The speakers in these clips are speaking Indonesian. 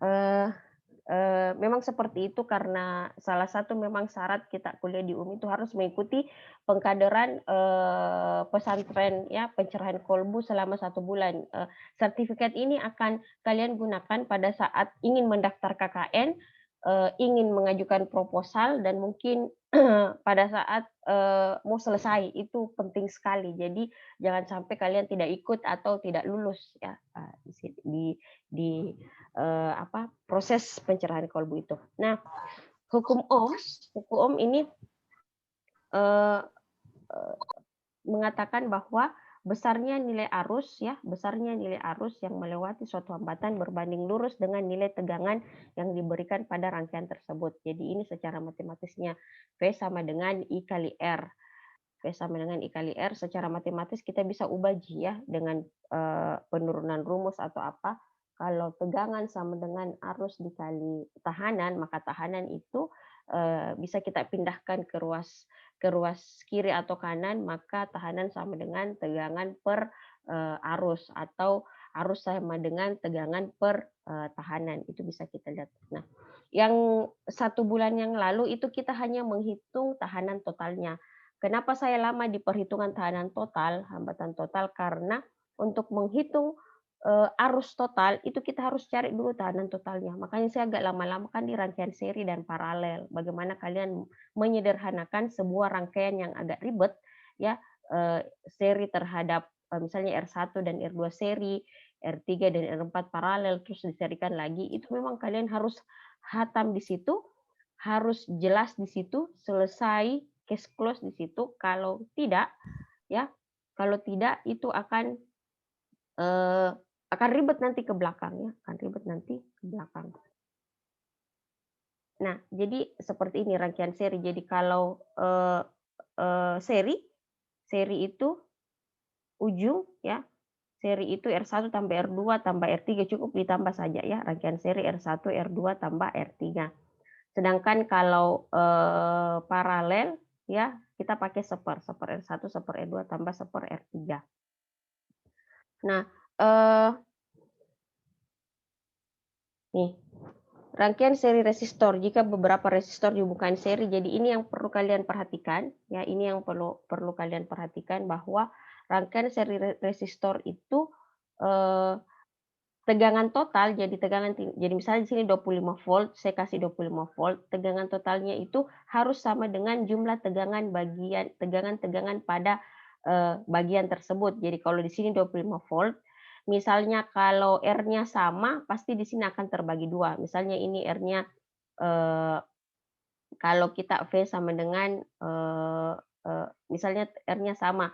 Eee memang seperti itu karena salah satu memang syarat kita kuliah di UMI itu harus mengikuti pengkaderan, pesantren ya, pencerahan kolbu selama 1 bulan. Sertifikat ini akan kalian gunakan pada saat ingin mendaftar KKN, ingin mengajukan proposal dan mungkin pada saat, mau selesai, itu penting sekali. Jadi jangan sampai kalian tidak ikut atau tidak lulus ya, proses pencerahan kolbu itu. Nah, hukum Ohm hukum Ohm ini, eee eee, mengatakan bahwa besarnya nilai arus yang melewati suatu hambatan berbanding lurus dengan nilai tegangan yang diberikan pada rangkaian tersebut. Jadi ini secara matematisnya, V sama dengan I kali R. V sama dengan I kali R, secara matematis kita bisa ubah J ya dengan, penurunan rumus atau apa. Kalau tegangan sama dengan arus dikali tahanan, maka tahanan itu, bisa kita pindahkan ke ruas kiri atau kanan, maka tahanan sama dengan tegangan per, arus atau arus sama dengan tegangan per, tahanan, itu bisa kita lihat. Nah, yang 1 bulan yang lalu itu kita hanya menghitung tahanan totalnya. Kenapa saya lama di perhitungan tahanan total, hambatan total, karena untuk menghitung, arus total itu kita harus cari dulu tahanan totalnya. Makanya saya agak lama-lama kan di rangkaian seri dan paralel. Bagaimana kalian menyederhanakan sebuah rangkaian yang agak ribet ya, seri terhadap, misalnya R1 dan R2 seri, R3 dan R4 paralel, terus diserikan lagi, itu memang kalian harus hatam di situ, harus jelas di situ, selesai, case close di situ. Kalau tidak, ya, kalau tidak itu akan ribet nanti ke belakang ya, akan ribet nanti ke belakang. Nah, jadi seperti ini rangkaian seri. Jadi kalau, seri itu ujung ya, seri itu R1 tambah R2 tambah R3 cukup ditambah saja ya, rangkaian seri R1, R2 tambah R3. Sedangkan kalau, paralel ya, kita pakai seper R1, seper R2 tambah seper R3. Nah, eee, nih, rangkaian seri resistor, jika beberapa resistor dihubungkan seri, jadi ini yang perlu kalian perhatikan, ya, ini yang perlu perlu kalian perhatikan bahwa rangkaian seri resistor itu, eee, tegangan total, jadi misalnya di sini 25 volt, saya kasih 25 volt, tegangan totalnya itu harus sama dengan jumlah tegangan-tegangan pada, bagian tersebut. Jadi kalau di sini 25 volt, misalnya kalau R-nya sama, pasti di sini akan terbagi 2. Misalnya ini R-nya, eee, kalau kita V sama dengan, misalnya R-nya sama,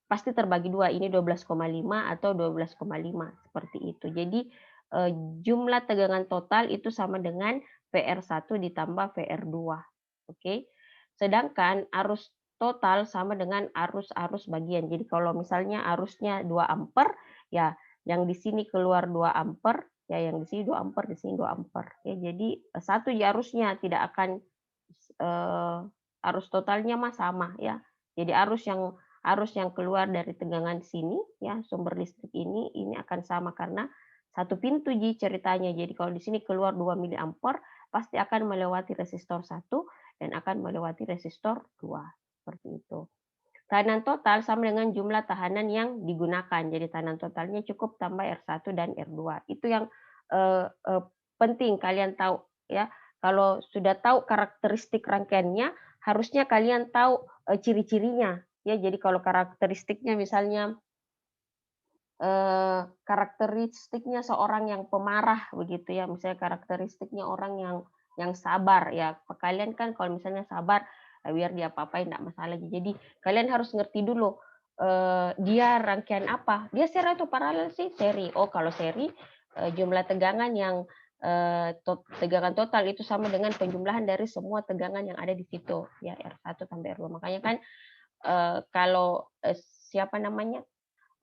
pasti terbagi 2, ini 12,5 atau 12,5 seperti itu. Jadi, eee, jumlah tegangan total itu sama dengan VR1 ditambah VR2, oke. Sedangkan arus total sama dengan arus bagian. Jadi kalau misalnya arusnya 2 ampere, ya yang di sini keluar 2 ampere, ya yang di sini 2 ampere, di sini 2 ampere. Ya jadi, satu ya arusnya, tidak akan, eee, arus totalnya mah sama ya. Jadi arus yang keluar dari tegangan sini ya, sumber listrik ini akan sama karena satu pintu ceritanya. Jadi kalau di sini keluar 2 miliampere pasti akan melewati resistor 1 dan akan melewati resistor 2 seperti itu. Tahanan total sama dengan jumlah tahanan yang digunakan. Jadi tahanan totalnya cukup tambah R1 dan R2. Itu yang, eee eee, penting kalian tahu ya. Kalau sudah tahu karakteristik rangkaiannya, harusnya kalian tahu, ciri-cirinya ya. Jadi kalau karakteristiknya misalnya, karakteristiknya seorang yang pemarah begitu ya, misalnya karakteristiknya orang yang sabar ya, kalian kan kalau misalnya sabar, biar diapa-apain nggak masalah. Jadi kalian harus ngerti dulu, dia rangkaian apa, dia seri atau paralel sih? Seri. Oh kalau seri, jumlah tegangan yang, tegangan total itu sama dengan penjumlahan dari semua tegangan yang ada di situ, ya R1 tambah R2. Makanya kan, kalau, siapa namanya,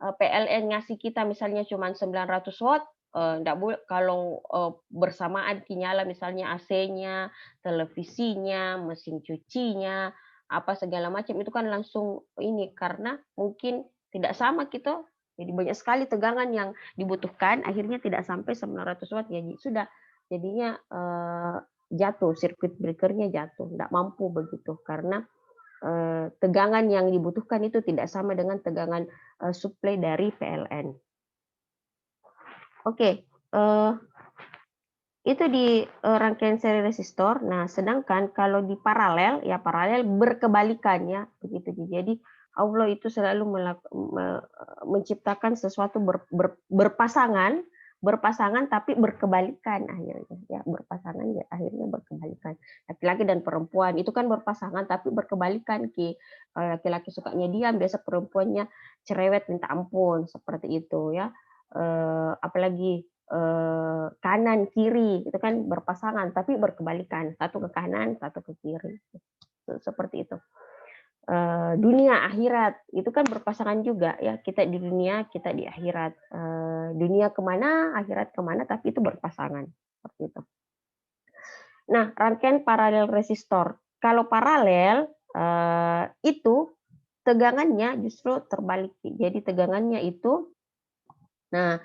PLN ngasih kita misalnya cuma 900 watt, nggak boleh kalau, bersamaan nyala misalnya AC-nya, televisinya, mesin cucinya, apa segala macam itu kan langsung ini, karena mungkin tidak sama gitu, jadi banyak sekali tegangan yang dibutuhkan, akhirnya tidak sampai 900 watt ya sudah, jadinya jatuh, sirkuit breaker-nya jatuh, nggak mampu begitu karena tegangan yang dibutuhkan itu tidak sama dengan tegangan suplai dari PLN. Oke, itu di rangkaian seri resistor. Nah, sedangkan kalau di paralel, ya paralel berkebalikan ya, begitu. Jadi Allah itu selalu menciptakan sesuatu berpasangan, tapi berkebalikan akhirnya. Ya, berpasangan ya akhirnya berkebalikan. Laki-laki dan perempuan itu kan berpasangan tapi berkebalikan ki. Laki-laki sukanya diam, biasa perempuannya cerewet minta ampun seperti itu ya. Apalagi kanan kiri itu kan berpasangan tapi berkebalikan, satu ke kanan satu ke kiri seperti itu. Dunia akhirat itu kan berpasangan juga ya, kita di dunia kita di akhirat, dunia kemana akhirat kemana tapi itu berpasangan seperti itu. Nah, rangkaian paralel resistor kalau paralel itu tegangannya justru terbalik, jadi tegangannya itu, nah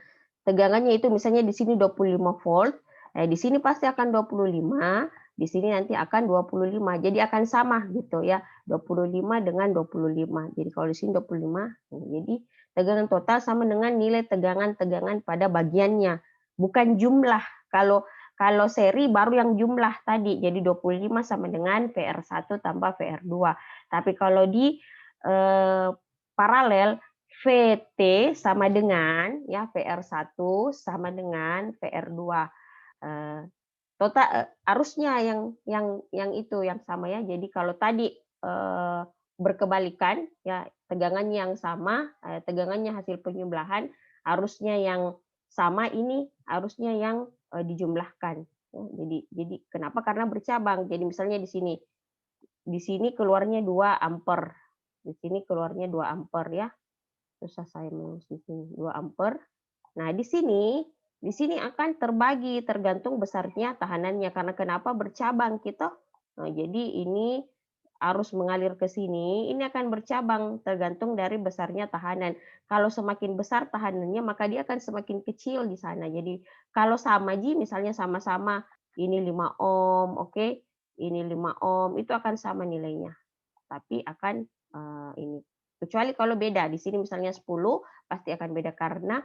tegangannya itu misalnya di sini 25 volt, di sini pasti akan 25, di sini nanti akan 25. Jadi akan sama gitu ya, 25 dengan 25. Jadi kalau di sini 25, jadi tegangan total sama dengan nilai tegangan-tegangan pada bagiannya, bukan jumlah. Kalau seri baru yang jumlah tadi, jadi 25 sama dengan VR1 tambah VR2. Tapi kalau di paralel, VT sama dengan ya VR1 sama dengan VR2. Total arusnya yang itu yang sama ya. Jadi kalau tadi berkebalikan ya, tegangannya yang sama, tegangannya hasil penjumlahan, arusnya yang sama, ini arusnya yang dijumlahkan. Ya, jadi kenapa? Karena bercabang. Jadi misalnya di sini keluarnya 2 ampere, di sini keluarnya 2 ampere ya. Susah saya menulis di sini, 2 ampere. Nah, di sini akan terbagi tergantung besarnya tahanannya. Karena kenapa? Bercabang kita. Nah, jadi ini arus mengalir ke sini, ini akan bercabang tergantung dari besarnya tahanan. Kalau semakin besar tahanannya, maka dia akan semakin kecil di sana. Jadi kalau sama misalnya sama-sama ini 5 ohm, oke, ini 5 ohm, itu akan sama nilainya. Tapi akan ini. Kecuali kalau beda, di sini misalnya 10, pasti akan beda karena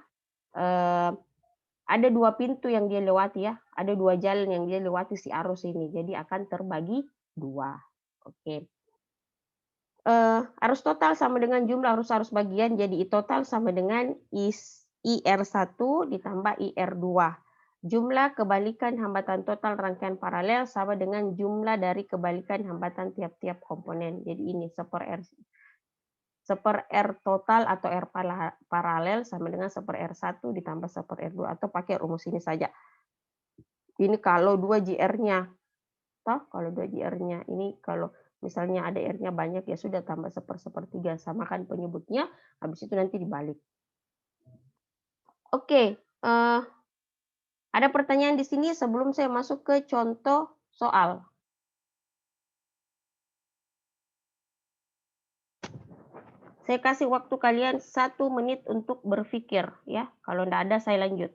ada 2 pintu yang dia lewati ya, ada 2 jalan yang dia lewati si arus ini, jadi akan terbagi 2. Oke. Arus total sama dengan jumlah arus bagian, jadi I total sama dengan IR1 ditambah IR2. Jumlah kebalikan hambatan total rangkaian paralel sama dengan jumlah dari kebalikan hambatan tiap-tiap komponen. Jadi ini seper R total atau R paralel sama dengan seper R1 ditambah seper R2, atau pakai rumus ini saja. Ini kalau 2 JR-nya. Kalau 2 JR-nya. Ini kalau misalnya ada R-nya banyak, ya sudah tambah sepertiga, samakan penyebutnya, habis itu nanti dibalik. Oke, ada pertanyaan di sini sebelum saya masuk ke contoh soal. Saya kasih waktu kalian 1 menit untuk berpikir ya. Kalau enggak ada saya lanjut.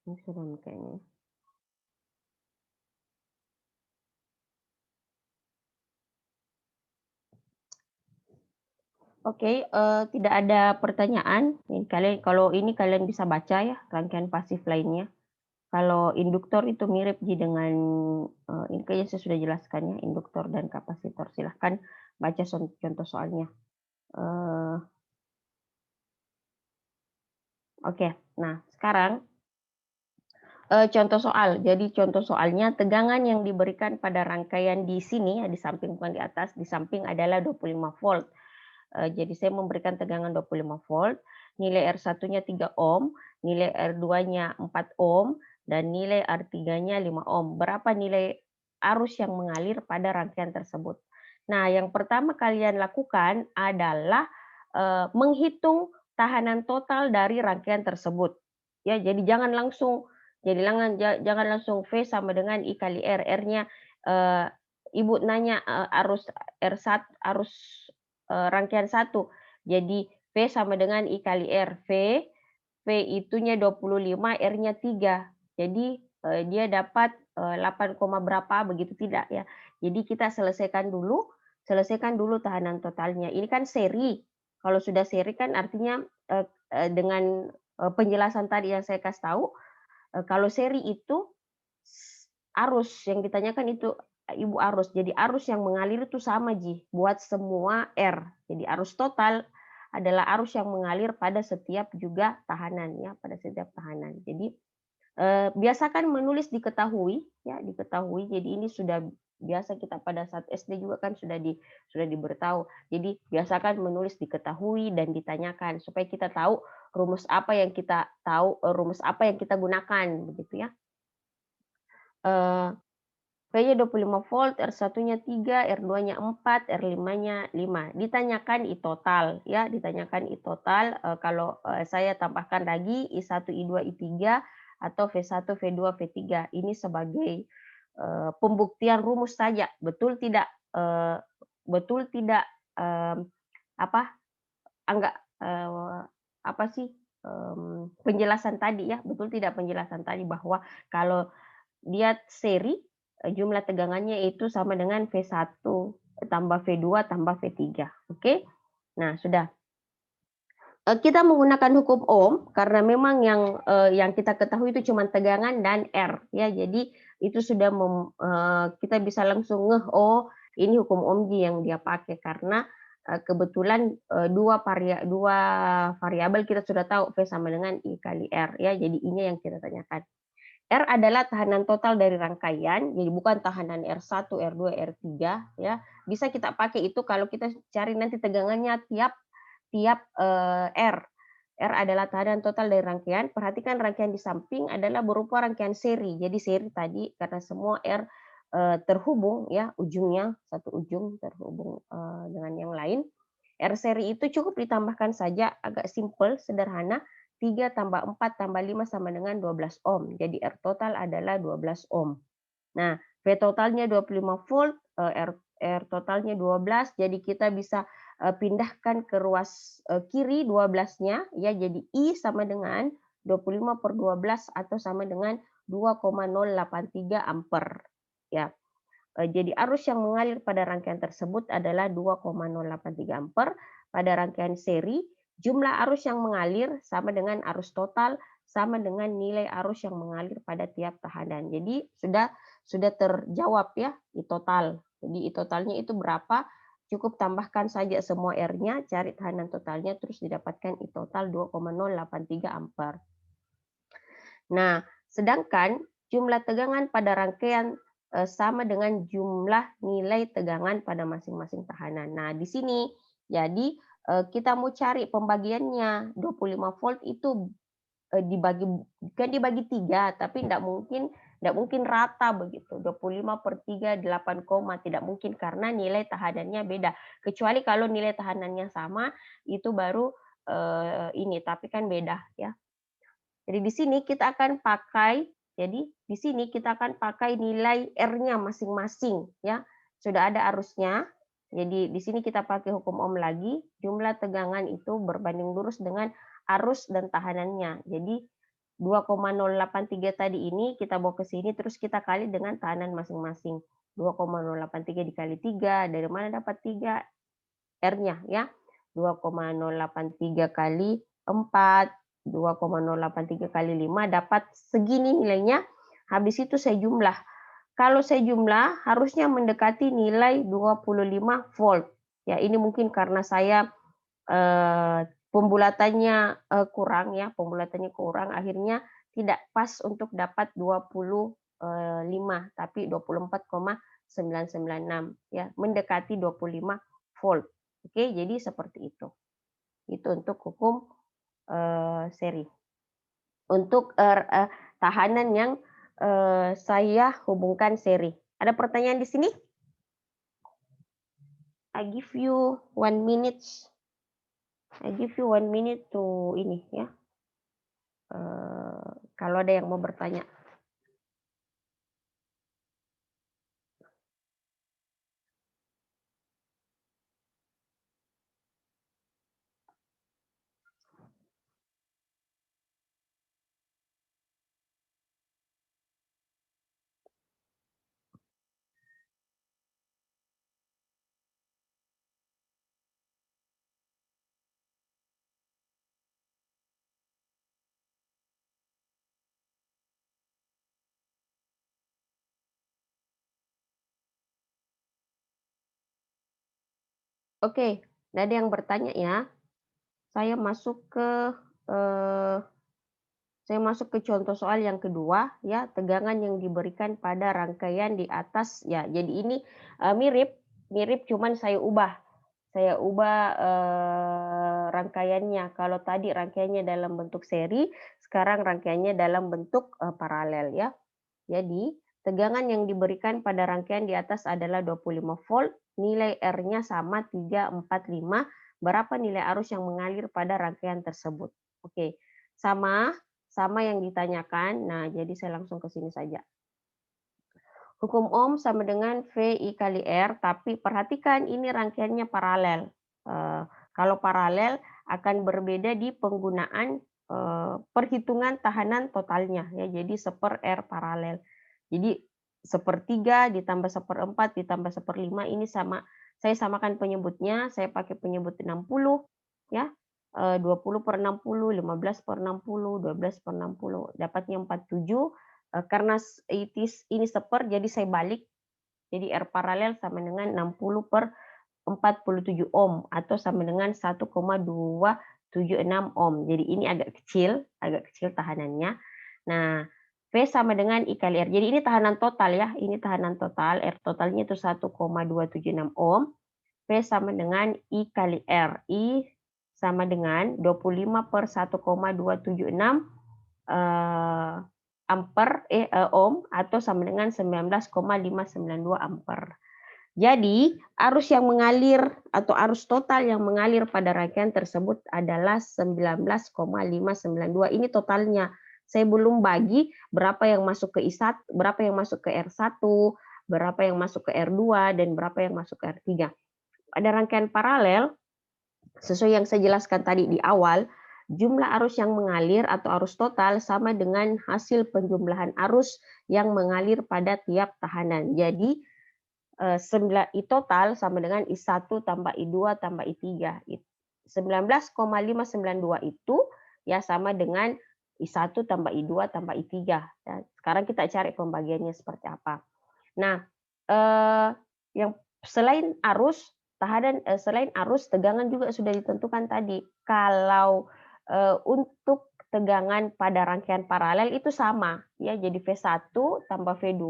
Ini sudah kayaknya. Oke, tidak ada pertanyaan. Kalau ini kalian bisa baca ya rangkaian pasif lainnya. Kalau induktor itu mirip dengan ini kayaknya saya sudah jelaskan ya, induktor dan kapasitor. Silahkan baca contoh soalnya. Oke, nah sekarang Contoh soal. Jadi contoh soalnya tegangan yang diberikan pada rangkaian di sini ya, di samping bukan di atas, di samping adalah 25 volt. Jadi saya memberikan tegangan 25 volt, nilai R1-nya 3 ohm, nilai R2-nya 4 ohm, dan nilai R3-nya 5 ohm. Berapa nilai arus yang mengalir pada rangkaian tersebut? Nah, yang pertama kalian lakukan adalah menghitung tahanan total dari rangkaian tersebut. Ya, jadi jangan langsung jangan langsung V sama dengan I kali R. R-nya Ibu nanya arus R1 arus rangkaian 1. Jadi V sama dengan I kali R. V itunya 25, R-nya 3. Jadi dia dapat 8, berapa begitu tidak ya. Jadi kita selesaikan dulu tahanan totalnya. Ini kan seri. Kalau sudah seri kan artinya dengan penjelasan tadi yang saya kasih tahu, kalau seri itu arus yang ditanyakan itu Ibu arus. Jadi arus yang mengalir itu sama Ji buat semua R. Jadi arus total adalah arus yang mengalir pada setiap juga tahanan ya, pada setiap tahanan. Jadi biasakan menulis diketahui ya, diketahui. Jadi ini sudah biasa kita pada saat SD juga kan sudah diberitahu. Jadi biasakan menulis diketahui dan ditanyakan supaya kita tahu rumus apa yang kita gunakan begitu ya. V-nya 25 volt, R1-nya 3, R2-nya 4, R5-nya 5. Ditanyakan I total ya, ditanyakan I total. Kalau saya tambahkan lagi I1, I2, I3 atau V1, V2, V3. Ini sebagai pembuktian rumus saja. Betul tidak penjelasan tadi ya, betul tidak penjelasan tadi bahwa kalau dia seri jumlah tegangannya itu sama dengan V1 tambah V2 tambah V3. Oke. Nah, sudah. Kita menggunakan hukum Ohm karena memang yang kita ketahui itu cuma tegangan dan R ya. Jadi itu sudah kita bisa langsung ngeh, oh ini hukum Ohm yang dia pakai karena kebetulan dua variabel kita sudah tahu V sama dengan I kali R ya. Jadi I-nya yang kita tanyakan. R adalah tahanan total dari rangkaian, jadi bukan tahanan R1, R2, R3 ya. Bisa kita pakai itu kalau kita cari nanti tegangannya tiap R. R adalah tahanan total dari rangkaian. Perhatikan rangkaian di samping adalah berupa rangkaian seri. Jadi seri tadi karena semua R terhubung ya, ujungnya satu ujung terhubung dengan yang lain. R seri itu cukup ditambahkan saja, agak simple, sederhana. 3 tambah 4 tambah 5 sama dengan 12 ohm. Jadi R total adalah 12 ohm. Nah, V totalnya 25 volt, R totalnya 12. Jadi kita bisa pindahkan ke ruas kiri 12-nya ya. Jadi I sama dengan 25 per 12 atau sama dengan 2,083 ampere. Ya. Jadi arus yang mengalir pada rangkaian tersebut adalah 2,083 ampere. Pada rangkaian seri, jumlah arus yang mengalir sama dengan arus total sama dengan nilai arus yang mengalir pada tiap tahanan. Jadi sudah terjawab ya I total. Jadi I totalnya itu berapa? Cukup tambahkan saja semua R-nya, cari tahanan totalnya, terus didapatkan I total 2,083 ampere. Nah, sedangkan jumlah tegangan pada rangkaian sama dengan jumlah nilai tegangan pada masing-masing tahanan. Nah, di sini jadi kita mau cari pembagiannya 25 volt itu dibagi 3, tapi tidak mungkin rata begitu. 25 per 3 8, tidak mungkin karena nilai tahanannya beda. Kecuali kalau nilai tahanannya sama itu baru ini, tapi kan beda ya. Jadi di sini kita akan pakai nilai R-nya masing-masing ya. Sudah ada arusnya. Jadi di sini kita pakai hukum Ohm lagi, jumlah tegangan itu berbanding lurus dengan arus dan tahanannya. Jadi 2,083 tadi ini kita bawa ke sini terus kita kali dengan tahanan masing-masing. 2,083 dikali 3, dari mana dapat 3? R-nya ya. 2,083 kali 4, 2,083 kali 5 dapat segini nilainya. Habis itu saya jumlah. Kalau saya jumlah harusnya mendekati nilai 25 volt. Ya, ini mungkin karena saya pembulatannya kurang ya, akhirnya tidak pas untuk dapat 25, tapi 24,996 ya, mendekati 25 volt. Oke, jadi seperti itu. Itu untuk hukum seri. Untuk tahanan yang saya hubungkan seri. Ada pertanyaan di sini? I give you 1 minute. I give you 1 minute to ini ya. Kalau ada yang mau bertanya. Oke, nggak ada yang bertanya ya. Saya masuk ke eh, saya masuk ke contoh soal yang kedua ya, tegangan yang diberikan pada rangkaian di atas ya. Jadi ini mirip cuman saya ubah. Saya ubah rangkaiannya. Kalau tadi rangkaiannya dalam bentuk seri, sekarang rangkaiannya dalam bentuk paralel ya. Jadi, tegangan yang diberikan pada rangkaian di atas adalah 25 volt, nilai R-nya sama 345, berapa nilai arus yang mengalir pada rangkaian tersebut. Oke, sama sama yang ditanyakan. Nah, jadi saya langsung ke sini saja. Hukum Ohm sama dengan VI kali R, tapi perhatikan ini rangkaiannya paralel. Kalau paralel akan berbeda di penggunaan perhitungan tahanan totalnya ya. Jadi 1/R paralel. Jadi 1/3 ditambah 1/4 ditambah 1/5 ini sama. Saya samakan penyebutnya, saya pakai penyebut 60 ya. 20/60, 15/60, 12/60, dapatnya 47. Karena ini seper, jadi saya balik. Jadi R paralel sama dengan 60/47 ohm atau sama dengan 1,276 ohm. Jadi ini agak kecil tahanannya. Nah, V sama dengan I kali R. Jadi ini tahanan total ya, ini tahanan total. R totalnya itu 1,276 ohm. V sama dengan I kali R. I sama dengan 25/1,276 ohm atau sama dengan 19,592 ampere. Jadi, arus yang mengalir atau arus total yang mengalir pada rangkaian tersebut adalah 19,592. Ini totalnya. Saya belum bagi berapa yang masuk ke I1, berapa yang masuk ke R1, berapa yang masuk ke R2, dan berapa yang masuk ke R3. Pada rangkaian paralel, sesuai yang saya jelaskan tadi di awal, jumlah arus yang mengalir atau arus total sama dengan hasil penjumlahan arus yang mengalir pada tiap tahanan. Jadi, I total sama dengan I1 tambah I2 tambah I3. 19,592 itu ya sama dengan I1 tambah I2 tambah I3. Dan sekarang kita cari pembagiannya seperti apa. Nah, yang selain arus, selain arus, tegangan juga sudah ditentukan tadi. Kalau untuk tegangan pada rangkaian paralel itu sama ya, jadi V1 tambah V2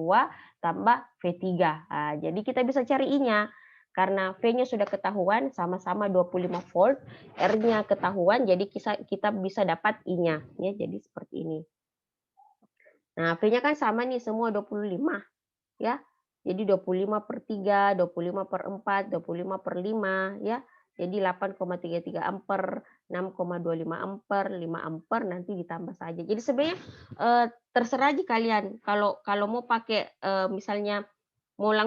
tambah V3. Nah, jadi kita bisa cari I-nya. Karena V-nya sudah ketahuan sama-sama 25 volt, R-nya ketahuan, jadi kita bisa dapat I-nya ya, jadi seperti ini. Nah, V-nya kan sama nih semua 25 ya. Jadi 25/3, 25/4, 25/5 ya. Jadi 8,33 ampere, 6,25 ampere, 5 ampere nanti ditambah saja. Jadi sebenarnya terserah aja kalian. Kalau mau pakai misalnya mau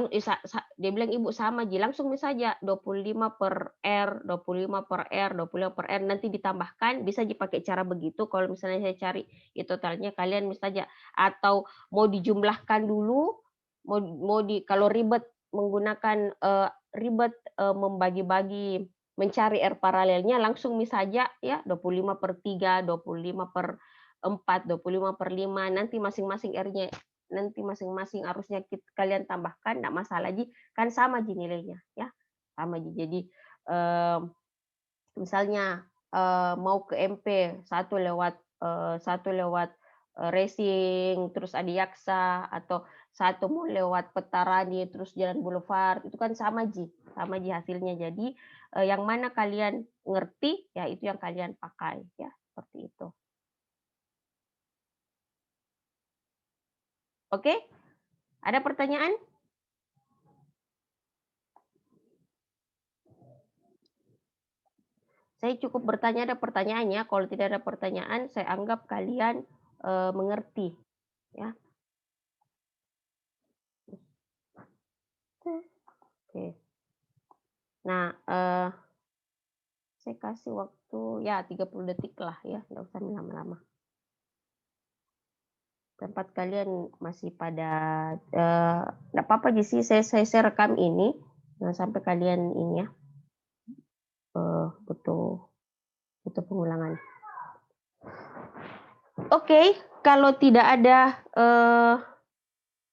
dia bilang ibu sama aja, langsung saja 25/R, 25/R, 25/R nanti ditambahkan, bisa dipakai cara begitu. Kalau misalnya saya cari totalnya, kalian bisa saja atau mau dijumlahkan dulu, kalau ribet menggunakan membagi-bagi mencari R paralelnya langsung saja ya 25/3, 25/4, 25/5 nanti masing-masing R-nya nanti masing-masing arusnya kalian tambahkan, enggak masalah ji, kan sama ji nilainya ya. Sama ji. Jadi misalnya mau ke MP 1 lewat racing, terus adiaksa, atau satu mau lewat Petarani, terus Jalan Boulevard, itu kan sama ji hasilnya. Jadi, yang mana kalian ngerti, ya itu yang kalian pakai, ya, seperti itu. Oke? Ada pertanyaan? Saya cukup bertanya ada pertanyaannya, kalau tidak ada pertanyaan saya anggap kalian, mengerti, ya. Oke. Nah, saya kasih waktu ya 30 detik lah ya, nggak usah lama-lama. Tempat kalian masih pada, nggak apa-apa sih saya rekam ini, sampai kalian ini ya, butuh pengulangan. Oke, kalau tidak ada,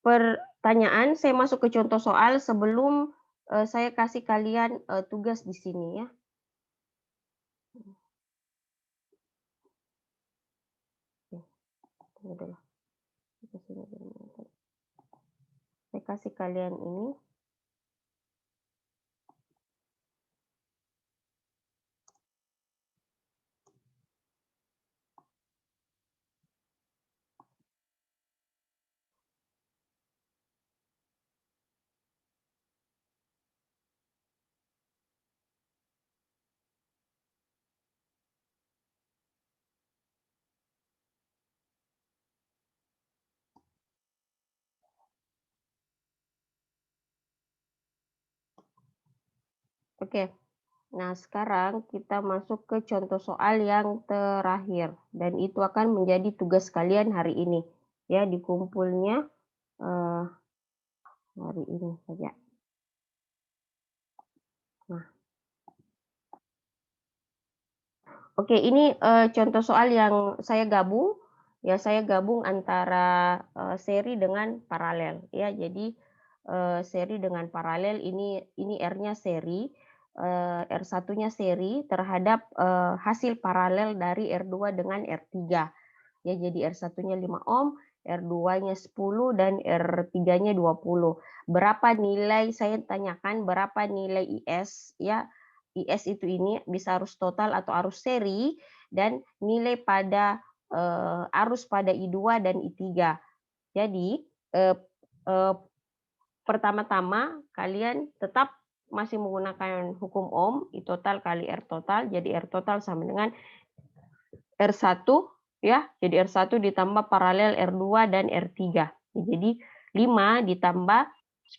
pertanyaan, saya masuk ke contoh soal sebelum, saya kasih kalian, tugas di sini ya. Tunggu dulu. Saya kasih kalian ini. Oke. Nah, sekarang kita masuk ke contoh soal yang terakhir dan itu akan menjadi tugas kalian hari ini. Ya, dikumpulnya, hari ini saja. Nah. Oke, ini, contoh soal yang saya gabung, ya saya gabung antara, seri dengan paralel ya. Jadi, seri dengan paralel ini R-nya seri, R1-nya seri terhadap, hasil paralel dari R2 dengan R3. Ya, jadi R1-nya 5 ohm, R2-nya 10 dan R3-nya 20. Berapa nilai saya tanyakan berapa nilai IS ya. IS itu ini bisa arus total atau arus seri dan nilai pada arus pada I2 dan I3. Jadi, pertama-tama kalian tetap masih menggunakan hukum ohm, I total kali R total, jadi R total sama dengan R1 ya, jadi R1 ditambah paralel R2 dan R3. Jadi 5 ditambah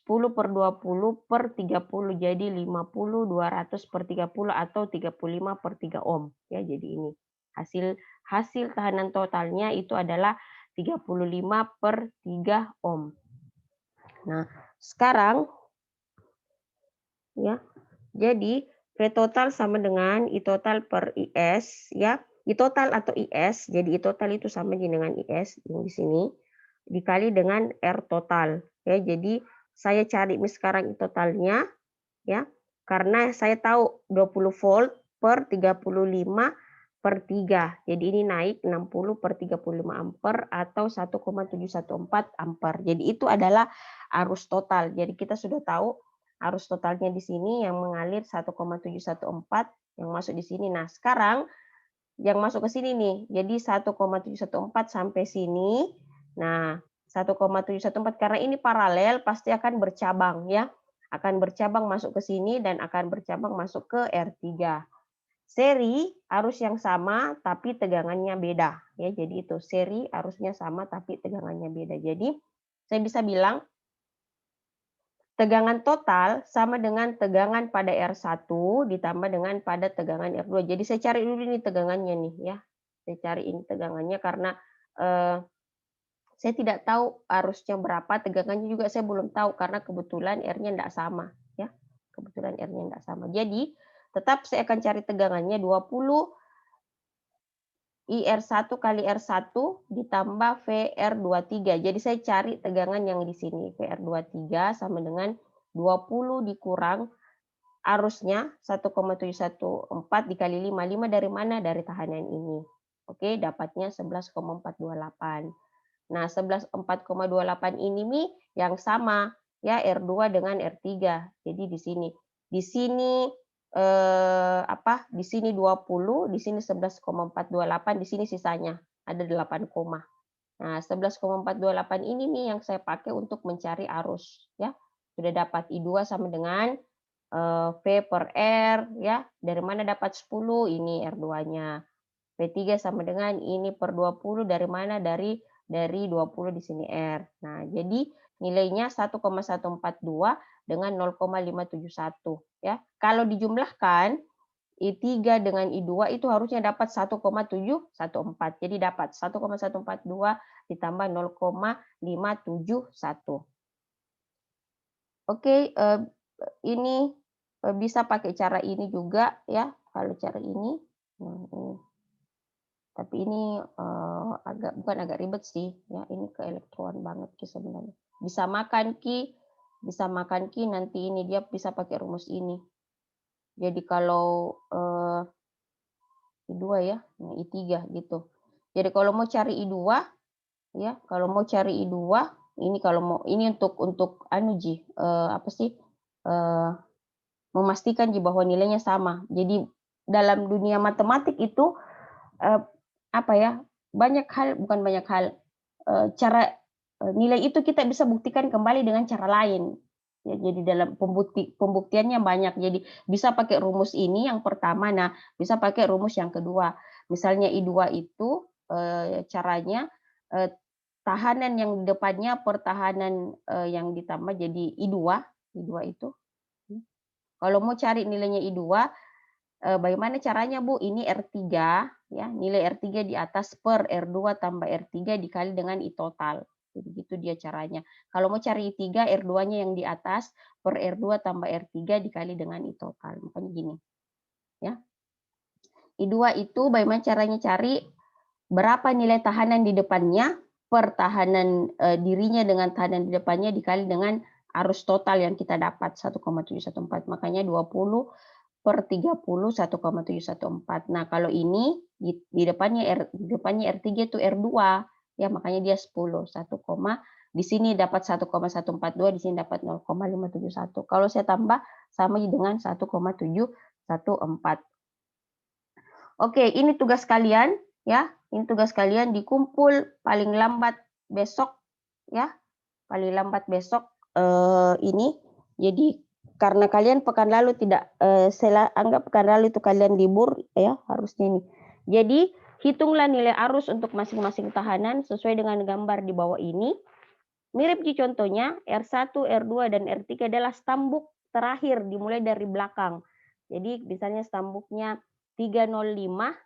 10/20/30 jadi 50 200 per 30 atau 35 per 3 ohm ya. Jadi ini hasil tahanan totalnya itu adalah 35 per 3 ohm. Nah, sekarang ya. Jadi V total sama dengan I total per IS ya. I total atau IS, jadi I total itu sama dengan IS yang di sini dikali dengan R total ya. Jadi saya cari sekarang I totalnya ya. Karena saya tahu 20 volt per 35 per 3. Jadi ini naik 60 per 35 ampere atau 1,714 ampere. Jadi itu adalah arus total. Jadi kita sudah tahu arus totalnya di sini yang mengalir 1,714 yang masuk di sini. Nah, sekarang yang masuk ke sini nih. Jadi 1,714 sampai sini. Nah, 1,714 karena ini paralel pasti akan bercabang ya. Akan bercabang masuk ke sini dan akan bercabang masuk ke R3. Seri arus yang sama tapi tegangannya beda ya. Jadi itu seri arusnya sama tapi tegangannya beda. Jadi saya bisa bilang tegangan total sama dengan tegangan pada R1 ditambah dengan pada tegangan R2. Jadi saya cari dulu ini tegangannya nih ya. Saya cari ini tegangannya karena saya tidak tahu arusnya berapa, tegangannya juga saya belum tahu karena kebetulan R-nya tidak sama ya. Kebetulan R-nya tidak sama. Jadi tetap saya akan cari tegangannya 20 IR1 kali R1 ditambah VR23. Jadi saya cari tegangan yang di sini. VR23 sama dengan 20 dikurang arusnya 1,714 dikali 5. 5 dari mana? Dari tahanan ini. Oke, dapatnya 11,428. Nah, 11,428 ini nih yang sama ya R2 dengan R3. Jadi di sini. Di sini di sini 20, di sini 11,428, di sini sisanya ada 8, nah 11,428 ini nih yang saya pakai untuk mencari arus ya. Sudah dapat I2 sama dengan V per R ya. Dari mana dapat 10? Ini R2-nya. V3 sama dengan ini per 20 dari mana? Dari 20 di sini R. Nah, jadi nilainya 1,142 dengan 0,571 ya. Kalau dijumlahkan I3 dengan I2 itu harusnya dapat 1,714. Jadi dapat 1,142 ditambah 0,571. Oke, ini bisa pakai cara ini juga ya. Kalau cara ini, tapi ini bukan agak ribet sih ya. Ini keelektroan banget Ki sebenarnya. Bisa makan Ki nanti ini dia bisa pakai rumus ini. Jadi kalau I2 ya, nah I3 gitu. Jadi kalau mau cari I2 ya, kalau mau cari I2 ini kalau mau ini untuk memastikan bahwa nilainya sama. Jadi dalam dunia matematik itu banyak hal, bukan banyak hal, cara nilai itu kita bisa buktikan kembali dengan cara lain. Ya, jadi dalam pembuktiannya banyak. Jadi bisa pakai rumus ini yang pertama, nah bisa pakai rumus yang kedua. Misalnya I2 itu caranya tahanan yang di depannya pertahanan yang ditambah jadi I2 itu. Kalau mau cari nilainya I2, bagaimana caranya Bu? Ini R3 ya, nilai R3 di atas per R2 tambah R3 dikali dengan I total. Jadi gitu dia caranya. Kalau mau cari I3, R2-nya yang di atas per R2 tambah R3 dikali dengan I total. Makanya gini. Ya. I2 itu bagaimana caranya cari berapa nilai tahanan di depannya per tahanan dirinya dengan tahanan di depannya dikali dengan arus total yang kita dapat 1,714. Makanya 20 per 30 1,714. Nah, kalau ini di depannya R3 itu R2 ya, makanya dia 10. Di sini dapat 1,142, di sini dapat 0,571. Kalau saya tambah sama dengan 1,714. Oke, ini tugas kalian ya. Ini tugas kalian dikumpul paling lambat besok ya. Paling lambat besok ini. Jadi karena kalian pekan lalu tidak saya anggap pekan lalu itu kalian libur ya, harusnya ini. Jadi hitunglah nilai arus untuk masing-masing tahanan sesuai dengan gambar di bawah ini. Mirip di contohnya R1, R2 dan R3 adalah stambuk terakhir dimulai dari belakang. Jadi misalnya stambuknya 305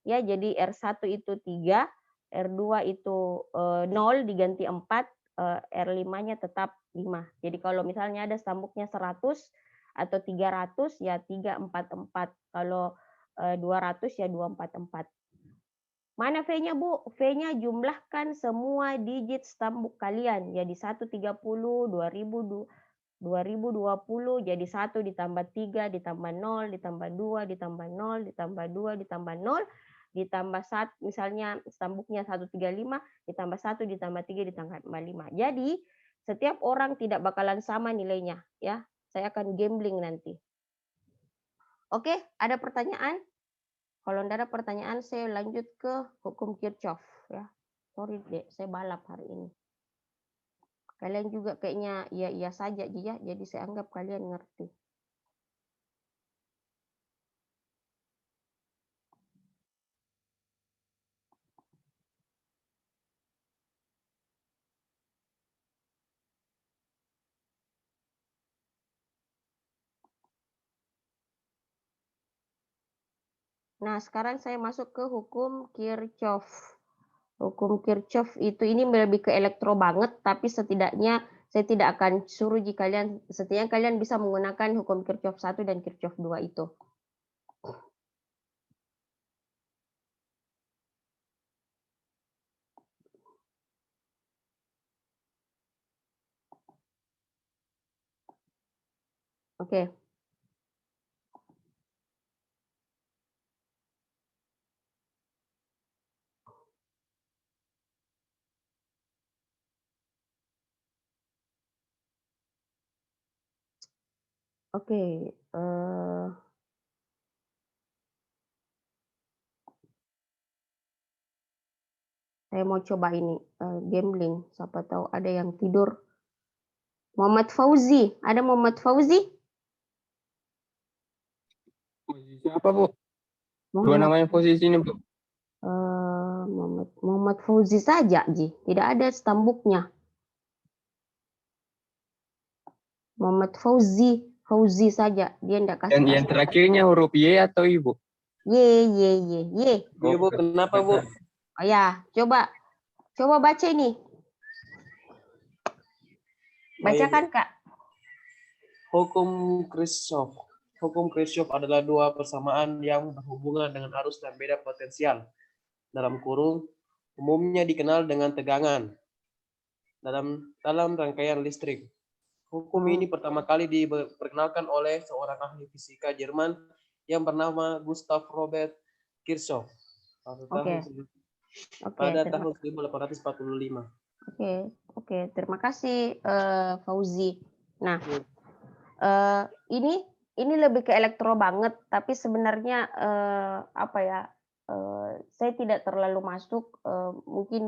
ya, jadi R1 itu 3, R2 itu 0 diganti 4, R5-nya tetap 5. Jadi kalau misalnya ada stambuknya 100 atau 300 ya 344. Kalau 200 ya 244. Mana V-nya Bu? V-nya jumlahkan semua digit stambuk kalian. Jadi 130, 2020 jadi 1 ditambah 3 ditambah 0 ditambah 2 ditambah 0 ditambah 2 ditambah 0 ditambah 1, misalnya stambuknya 135 ditambah 1 ditambah 3 ditambah 5. Jadi setiap orang tidak bakalan sama nilainya ya. Saya akan gambling nanti. Oke, ada pertanyaan? Kalau tidak ada pertanyaan, saya lanjut ke hukum Kirchhoff ya. Sorry deh, saya balap hari ini. Kalian juga kayaknya iya-iya saja ya, jadi saya anggap kalian ngerti. Nah, sekarang saya masuk ke hukum Kirchhoff. Hukum Kirchhoff itu ini lebih ke elektro banget, tapi setidaknya saya tidak akan suruh setidaknya kalian bisa menggunakan hukum Kirchhoff 1 dan Kirchhoff 2 itu. Oke. Oke, saya mau coba ini, gambling, siapa tahu ada yang tidur. Muhammad Fauzi, ada Muhammad Fauzi? Posisi apa, Bu? Dua Muhammad, namanya posisi ini, Bu. Muhammad Fauzi saja, Ji. Tidak ada stambuknya. Muhammad Fauzi, Fauzi saja. Dia tidak kasih Yang terakhirnya huruf Y atau I, Bu? Ye. Iya, Bu. Kenapa, Bu? Oh ya, coba baca ini. Bacakan, Kak. Hukum Kirchhoff. Hukum Kirchhoff adalah dua persamaan yang berhubungan dengan arus dan beda potensial. Dalam kurung, umumnya dikenal dengan tegangan dalam rangkaian listrik. Hukum ini pertama kali diperkenalkan oleh seorang ahli fisika Jerman yang bernama Gustav Robert Kirchhoff pada tahun 1845. Oke, terima kasih Fauzi. Nah, ini lebih ke elektro banget, tapi sebenarnya saya tidak terlalu masuk, mungkin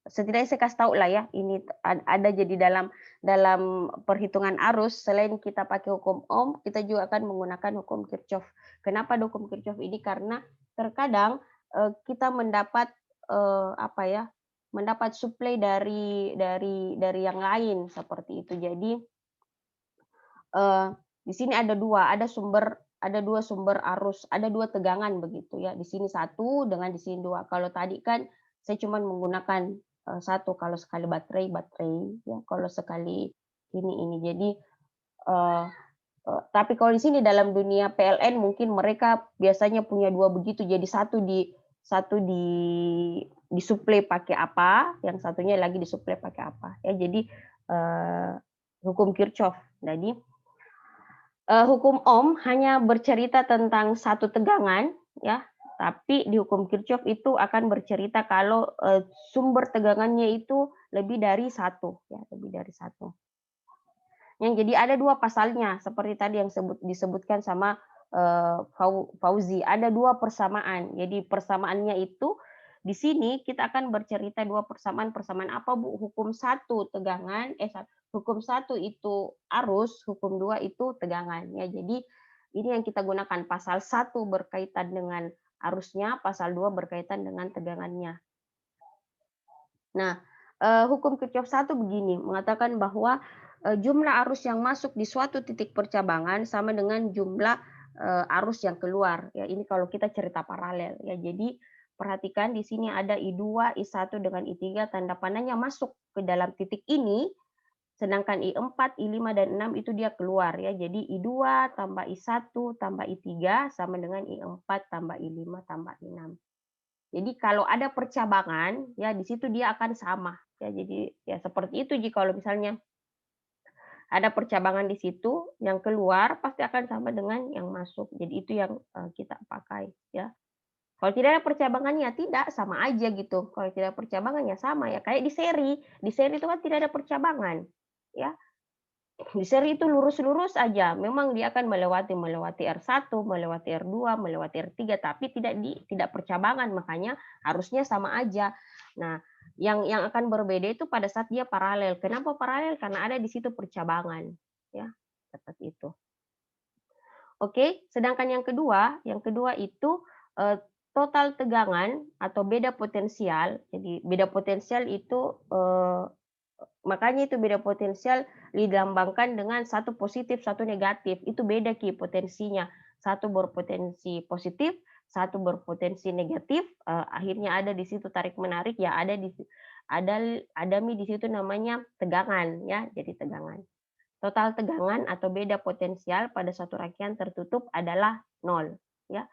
setidaknya saya kasih tahu lah ya, ini ada jadi dalam perhitungan arus, selain kita pakai hukum Ohm, kita juga akan menggunakan hukum Kirchhoff. Kenapa hukum Kirchhoff ini? Karena terkadang kita mendapat mendapat suplai dari yang lain seperti itu. Jadi di sini ada dua sumber arus, ada dua tegangan begitu ya. Di sini satu dengan di sini dua. Kalau tadi kan saya cuma menggunakan satu, kalau sekali baterai ya, kalau sekali ini. Jadi tapi kalau di sini dalam dunia PLN mungkin mereka biasanya punya dua begitu. Jadi satu disuplai pakai apa, yang satunya lagi disuplai pakai apa ya. Jadi hukum Kirchhoff. Jadi hukum Ohm hanya bercerita tentang satu tegangan ya, tapi di hukum Kirchhoff itu akan bercerita kalau sumber tegangannya itu lebih dari satu ya, lebih dari satu. Yang jadi ada dua pasalnya seperti tadi yang disebutkan sama Fauzi, ada dua persamaan. Jadi persamaannya itu di sini kita akan bercerita dua persamaan apa, Bu? Hukum satu tegangan, hukum satu itu arus, hukum dua itu tegangan ya. Jadi ini yang kita gunakan, pasal 1 berkaitan dengan arusnya, pasal 2 berkaitan dengan tegangannya. Nah, hukum Kirchhoff 1 begini, mengatakan bahwa jumlah arus yang masuk di suatu titik percabangan sama dengan jumlah arus yang keluar ya. Ini kalau kita cerita paralel ya. Jadi perhatikan di sini ada I2, I1 dengan I3, tanda panahnya masuk ke dalam titik ini, sedangkan I4, I5 dan 6 itu dia keluar ya. Jadi I2 tambah I1 tambah I3 sama dengan I4 tambah I5 tambah I6. Jadi kalau ada percabangan ya di situ dia akan sama ya. Jadi ya seperti itu. Jika kalau misalnya ada percabangan di situ, yang keluar pasti akan sama dengan yang masuk. Jadi itu yang kita pakai ya. Kalau tidak ada percabangannya tidak, sama aja gitu. Kalau tidak ada percabangannya sama ya, kayak di seri. Di seri itu kan tidak ada percabangan ya. Di seri itu lurus-lurus aja. Memang dia akan melewati R1, melewati R2, melewati R3, tapi tidak percabangan, makanya harusnya sama aja. Nah, yang akan berbeda itu pada saat dia paralel. Kenapa paralel? Karena ada di situ percabangan, ya, seperti itu. Oke, sedangkan yang kedua itu total tegangan atau beda potensial. Jadi beda potensial itu makanya itu beda potensial dilambangkan dengan satu positif, satu negatif. Itu beda Ki potensinya. Satu berpotensi positif, satu berpotensi negatif. Akhirnya ada di situ tarik menarik ya, ada di situ namanya tegangan ya, jadi tegangan. Total tegangan atau beda potensial pada suatu rangkaian tertutup adalah 0 ya.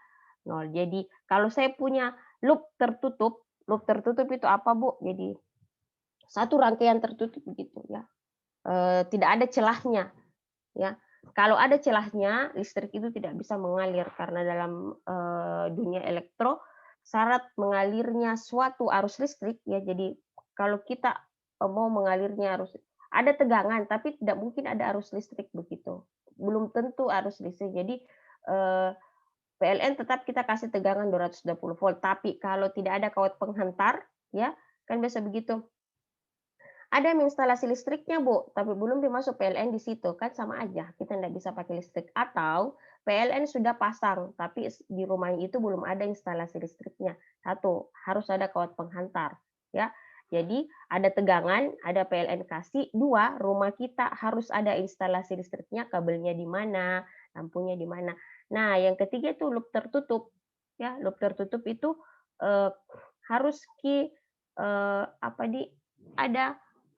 0. Jadi kalau saya punya loop tertutup itu apa, Bu? Jadi satu rangkaian tertutup begitu ya. Tidak ada celahnya ya. Kalau ada celahnya, listrik itu tidak bisa mengalir karena dalam dunia elektro syarat mengalirnya suatu arus listrik ya. Jadi kalau kita mau mengalirnya arus, ada tegangan tapi tidak mungkin ada arus listrik begitu. belum tentu arus listrik. Jadi PLN tetap kita kasih tegangan 220 volt, tapi kalau tidak ada kawat penghantar, ya kan biasa begitu. Ada instalasi listriknya, Bu, tapi belum dimasuk PLN di situ, kan sama aja, kita tidak bisa pakai listrik. Atau PLN sudah pasang, tapi di rumah itu belum ada instalasi listriknya. Satu, harus ada kawat penghantar, ya. Jadi ada tegangan, ada PLN kasih. Dua, rumah kita harus ada instalasi listriknya, kabelnya di mana, lampunya di mana. Nah, yang ketiga itu loop tertutup, ya. Loop tertutup itu harus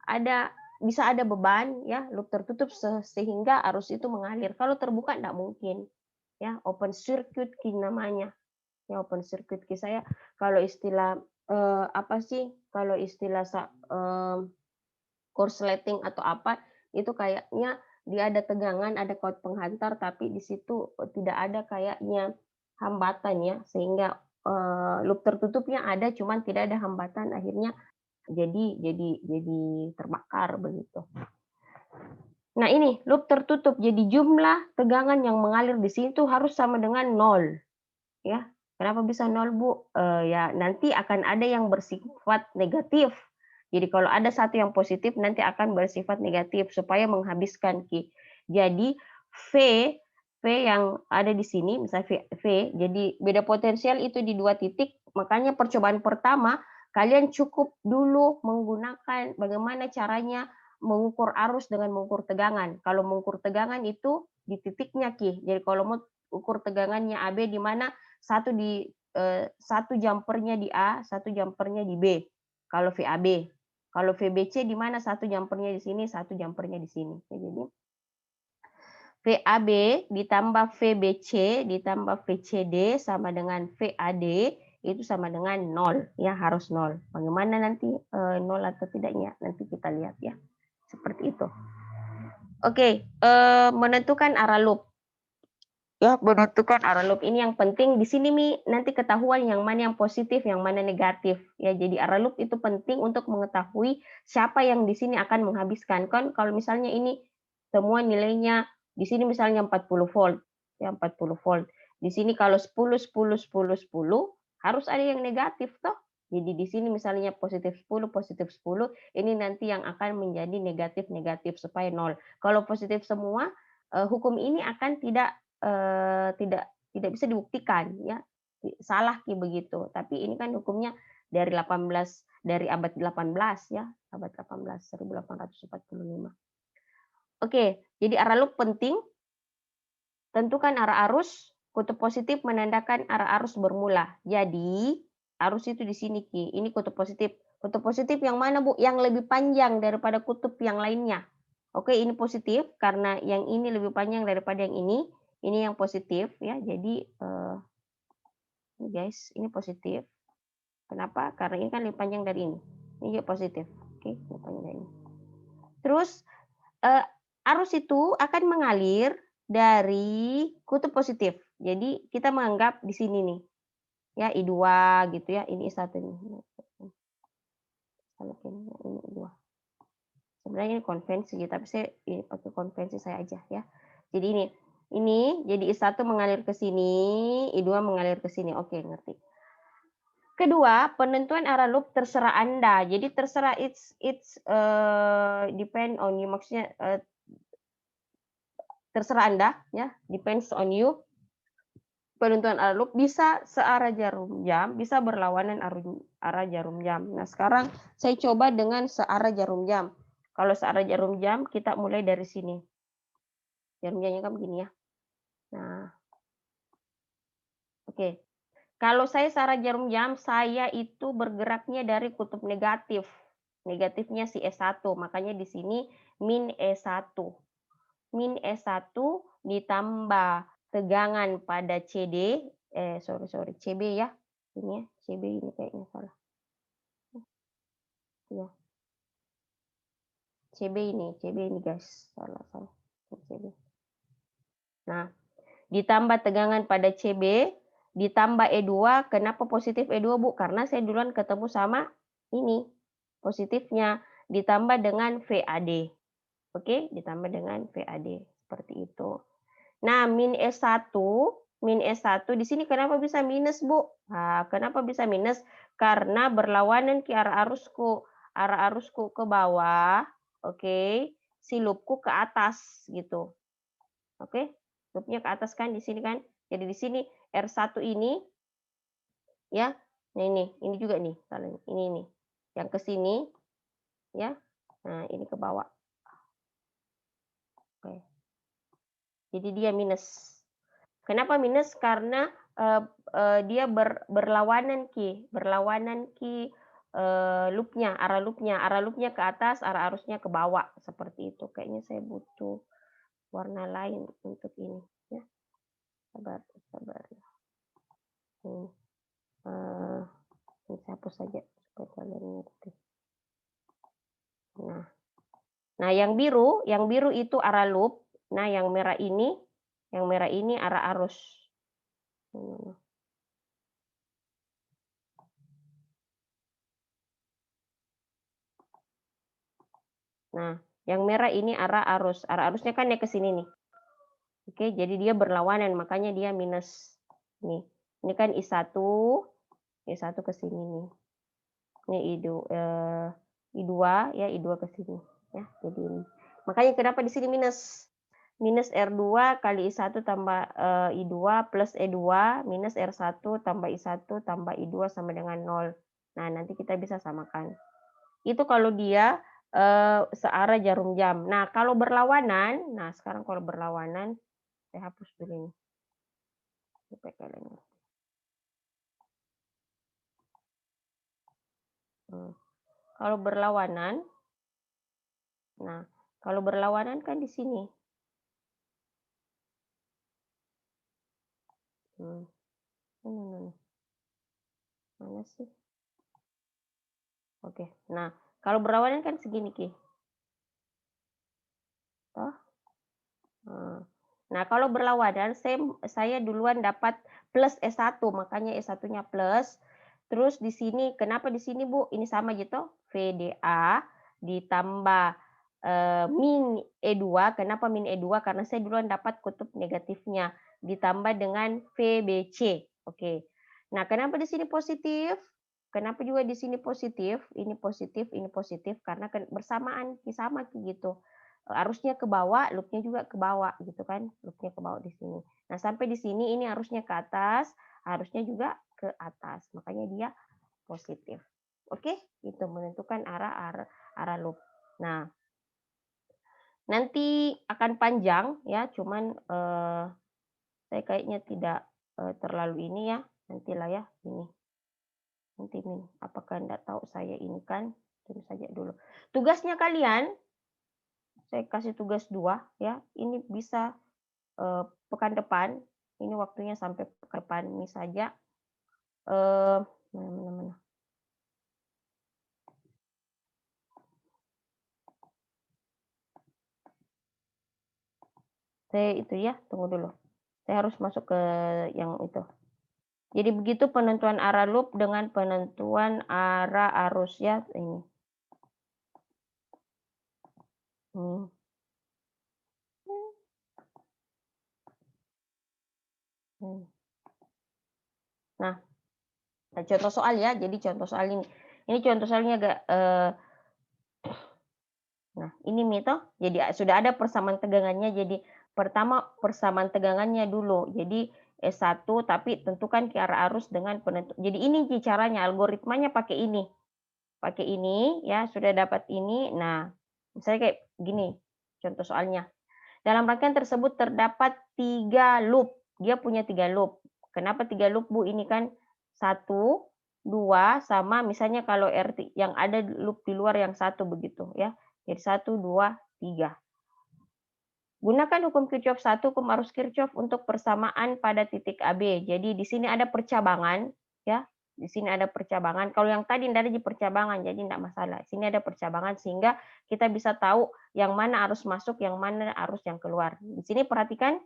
ada bisa ada beban, ya, loop tertutup sehingga arus itu mengalir. Kalau terbuka tidak mungkin, ya, open circuit key namanya, ya, open circuit key. Saya kalau istilah kalau istilah korsleting atau apa itu kayaknya dia ada tegangan, ada kawat penghantar, tapi di situ tidak ada kayaknya hambatan, ya, sehingga loop tertutupnya ada, cuman tidak ada hambatan, akhirnya jadi terbakar begitu. Nah, ini loop tertutup, jadi jumlah tegangan yang mengalir di situ harus sama dengan 0, ya. Kenapa bisa 0, Bu? Ya nanti akan ada yang bersifat negatif. Jadi kalau ada satu yang positif nanti akan bersifat negatif supaya menghabiskan Q. Jadi V yang ada di sini, misalnya V, jadi beda potensial itu di 2 titik, makanya percobaan pertama kalian cukup dulu menggunakan bagaimana caranya mengukur arus dengan mengukur tegangan. Kalau mengukur tegangan itu di titiknya Ki. Jadi kalau mau ukur tegangannya AB di mana satu jumpernya di A, satu jumpernya di B. Kalau VAB. Kalau VBC di mana satu jumpernya di sini, satu jumpernya di sini. Jadi VAB ditambah VBC ditambah VCD sama dengan VAD itu sama dengan 0, ya, harus 0. Bagaimana nanti 0 atau tidaknya nanti kita lihat, ya, seperti itu. Oke, menentukan arah loop, ya, menentukan arah loop ini yang penting di sini nanti ketahuan yang mana yang positif, yang mana negatif, ya. Jadi arah loop itu penting untuk mengetahui siapa yang di sini akan menghabiskan. Kan kalau misalnya ini semua nilainya di sini misalnya 40 volt, ya, 40 volt. Di sini kalau 10 10 10 10 harus ada yang negatif toh. Jadi di sini misalnya positif 10, ini nanti yang akan menjadi negatif supaya 0. Kalau positif semua, hukum ini akan tidak bisa dibuktikan, ya. Salah begitu. Tapi ini kan hukumnya dari abad 18, ya, abad 18 1845. Oke, jadi arah loop penting. Tentukan arah arus. Kutub positif menandakan arah arus bermula. Jadi, arus itu di sini, Ki. Ini kutub positif. Kutub positif yang mana, Bu? Yang lebih panjang daripada kutub yang lainnya. Oke, ini positif karena yang ini lebih panjang daripada yang ini. Ini yang positif, ya. Jadi, ini guys, ini positif. Kenapa? Karena ini kan lebih panjang dari ini. Ini juga positif. Oke, lebih panjang dari ini. Terus, arus itu akan mengalir dari kutub positif. Jadi kita menganggap di sini nih, ya, I2 gitu, ya, ini I1 nih. Ini I2. Sebenarnya ini konvensi, tapi saya ini pakai konvensi saya aja, ya. Jadi ini jadi I1 mengalir ke sini, I2 mengalir ke sini. Oke, ngerti. Kedua, penentuan arah loop terserah Anda. Jadi terserah it's depend on you, maksudnya terserah Anda, ya, depends on you. Penentuan arah loop bisa searah jarum jam, bisa berlawanan arah jarum jam. Nah, sekarang saya coba dengan searah jarum jam. Kalau searah jarum jam, kita mulai dari sini. Jarum jamnya kan begini, ya. Nah, oke. Kalau saya searah jarum jam, saya itu bergeraknya dari kutub negatif. Negatifnya si E1, makanya di sini min E1. Min E1 ditambah tegangan pada CD, CB, ya. Ini, ya, CB ini kayaknya salah. Ya. CB ini guys, salah. CB. Nah, ditambah tegangan pada CB, ditambah E2, kenapa positif E2, Bu? Karena saya duluan ketemu sama ini, positifnya, ditambah dengan VAD. Oke, ditambah dengan VAD, seperti itu. Nah, min S1 di sini kenapa bisa minus, Bu? Nah, kenapa bisa minus? Karena berlawanan ke arah arusku. Arah arusku ke bawah, oke. Si loopku ke atas gitu. Oke? Loopnya ke atas kan di sini kan. Jadi di sini R1 ini ya. Nah, ini juga nih, ini nih. Yang ke sini ya. Nah, ini ke bawah. Oke. Jadi dia minus. Kenapa minus? Karena dia berlawanan ki loopnya, arah loopnya ke atas, arah arusnya ke bawah seperti itu. Kayaknya saya butuh warna lain untuk ini ya. Sabar. Ini, ini saya hapus saja supaya kalian ngerti. Nah, yang biru itu arah loop. Nah, yang merah ini arah arus. Nah, yang merah ini arah arus. Arah arusnya kan ya ke sini nih. Oke, jadi dia berlawanan, makanya dia minus. Nih, ini kan I1 ke sini nih. Ini I2 ya, I2 ke sini ya. Jadi ini. Makanya kenapa di sini minus? Minus R2 kali I1 tambah I2 plus E2 minus R1 tambah I1 tambah I2 sama dengan 0. Nah, nanti kita bisa samakan. Itu kalau dia searah jarum jam. Nah, kalau berlawanan, nah sekarang kalau berlawanan, saya hapus dulu ini. Supaya kalian ngerti. Kalau berlawanan, nah kalau berlawanan kan di sini. Mana sih? Oke, nah kalau berlawanan kan segini Ki. Toh? Nah kalau berlawanan saya duluan dapat plus S1, makanya S1-nya plus. Terus di sini, kenapa di sini Bu? Ini sama gitu, VDA ditambah min E2. Kenapa min E2? Karena saya duluan dapat kutub negatifnya. Ditambah dengan VBC. Oke. Nah, kenapa di sini positif? Kenapa juga di sini positif? Ini positif, ini positif. Karena bersamaan, sama gitu. Arusnya ke bawah, loopnya juga ke bawah gitu kan. Loopnya ke bawah di sini. Nah, sampai di sini ini arusnya ke atas, arusnya juga ke atas. Makanya dia positif. Oke, itu menentukan arah loop. Nah, nanti akan panjang ya, cuman saya kayaknya tidak terlalu ini ya. Nantilah ya ini. Nanti nih, apakah Anda tahu saya ini kan? Tunggu saja dulu. Tugasnya kalian, saya kasih tugas 2 ya. Ini bisa pekan depan. Ini waktunya sampai pekan depan ini saja. Mana. Saya itu ya, tunggu dulu. Saya harus masuk ke yang itu. Jadi begitu penentuan arah loop dengan penentuan arah arus ya ini. Nah, contoh soal ya. Jadi contoh soal ini. Ini contoh soalnya agak nah, ini mito. Jadi sudah ada persamaan tegangannya. Jadi pertama persamaan tegangannya dulu. Jadi S1 tapi tentukan ke arah arus dengan penentu. Jadi ini caranya, algoritmanya pakai ini. Pakai ini ya, sudah dapat ini. Nah, misalnya kayak gini contoh soalnya. Dalam rangkaian tersebut terdapat 3 loop. Dia punya 3 loop. Kenapa 3 loop, Bu? Ini kan 1, 2, sama misalnya kalau RT yang ada loop di luar yang 1 begitu ya. Jadi 1, 2, 3. Gunakan hukum Kirchhoff 1, hukum arus Kirchhoff untuk persamaan pada titik AB. Jadi di sini ada percabangan ya. Di sini ada percabangan. Kalau yang tadi tidak ada di percabangan, jadi tidak masalah. Sini ada percabangan sehingga kita bisa tahu yang mana arus masuk, yang mana arus yang keluar. Di sini perhatikan,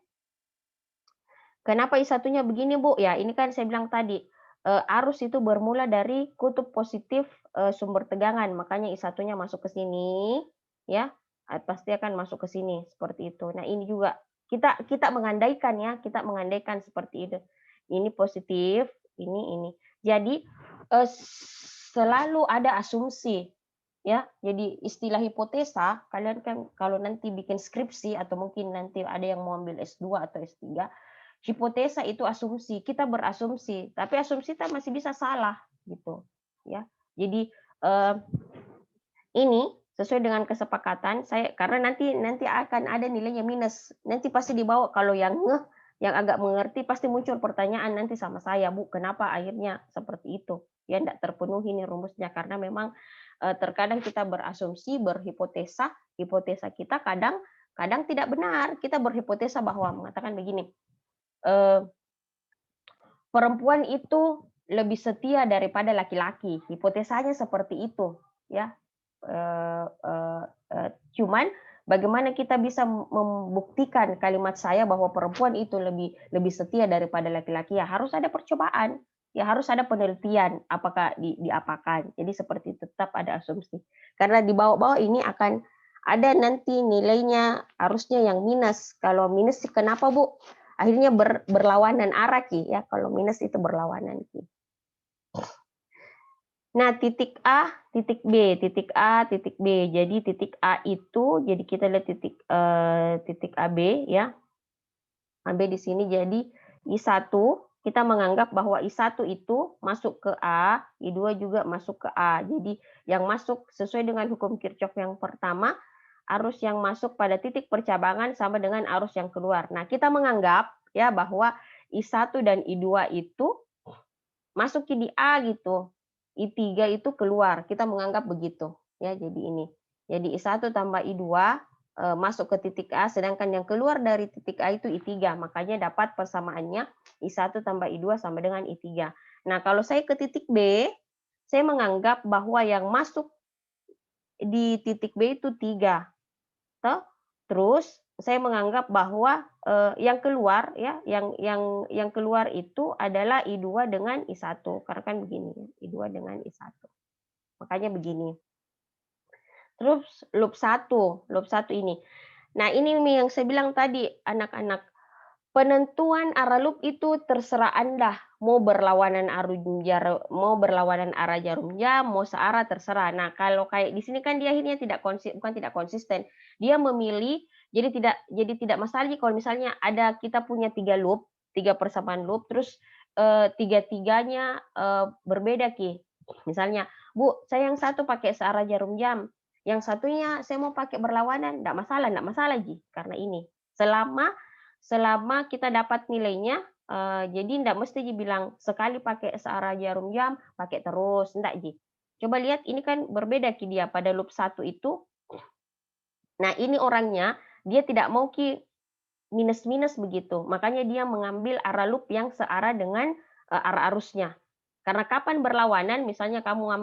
kenapa I1-nya begini, Bu? Ya, ini kan saya bilang tadi, arus itu bermula dari kutub positif sumber tegangan. Makanya I1-nya masuk ke sini, ya, pasti akan masuk ke sini, seperti itu. Nah, ini juga Kita mengandaikan ya, kita mengandaikan seperti itu. Ini positif, ini. Jadi selalu ada asumsi ya. Jadi istilah hipotesa, kalian kan kalau nanti bikin skripsi atau mungkin nanti ada yang mau ambil S2 atau S3, hipotesa itu asumsi, kita berasumsi, tapi asumsi kita masih bisa salah gitu ya. Jadi ini sesuai dengan kesepakatan saya, karena nanti akan ada nilainya minus. Nanti pasti dibawa, kalau yang yang agak mengerti pasti muncul pertanyaan nanti sama saya, Bu, kenapa akhirnya seperti itu? Ya tidak terpenuhi nih rumusnya, karena memang terkadang kita berasumsi, berhipotesa, hipotesa kita kadang tidak benar. Kita berhipotesa bahwa mengatakan begini, perempuan itu lebih setia daripada laki-laki. Hipotesanya seperti itu, ya. Cuman bagaimana kita bisa membuktikan kalimat saya bahwa perempuan itu lebih setia daripada laki-laki? Ya harus ada percobaan, ya harus ada penelitian apakah diapakan. Jadi seperti tetap ada asumsi. Karena di bawah-bawah ini akan ada nanti nilainya harusnya yang minus. Kalau minus kenapa, Bu? Akhirnya berlawanan arah Ki ya. Kalau minus itu berlawanan Ki. Nah, titik A, titik B, titik A, titik B. Jadi titik A itu, jadi kita lihat titik AB ya. AB di sini jadi I1, kita menganggap bahwa I1 itu masuk ke A, I2 juga masuk ke A. Jadi yang masuk sesuai dengan hukum Kirchhoff yang pertama, arus yang masuk pada titik percabangan sama dengan arus yang keluar. Nah, kita menganggap ya bahwa I1 dan I2 itu masuk di A gitu. I3 itu keluar, kita menganggap begitu ya. Jadi ini, jadi I1 tambah I2 masuk ke titik A, sedangkan yang keluar dari titik A itu I3, makanya dapat persamaannya I1 tambah I2 sama dengan I3. Nah, kalau saya ke titik B, saya menganggap bahwa yang masuk di titik B itu 3. Terus saya menganggap bahwa yang keluar ya, yang keluar itu adalah I2 dengan I1. Karena kan begini, I2 dengan I1. Makanya begini. Terus loop 1 ini. Nah, ini yang saya bilang tadi, anak-anak. Penentuan arah loop itu terserah Anda, mau berlawanan arah jarum jam, mau searah terserah. Nah, kalau kayak di sini kan dia akhirnya bukan tidak konsisten. Dia memilih, jadi tidak masalah kalau misalnya kita punya 3 loop, 3 persamaan loop, terus tiga-tiganya berbeda Ki. Misalnya, Bu, saya yang satu pakai searah jarum jam, yang satunya saya mau pakai berlawanan, enggak masalah Ji, karena ini. Selama kita dapat nilainya, jadi enggak mesti dibilang sekali pakai searah jarum jam, pakai terus, enggak Ji. Coba lihat ini kan berbeda Ki dia pada loop 1 itu. Nah, ini orangnya dia tidak mau Ki minus-minus begitu. Makanya dia mengambil arah loop yang searah dengan arah arusnya. Karena kapan berlawanan, misalnya kamu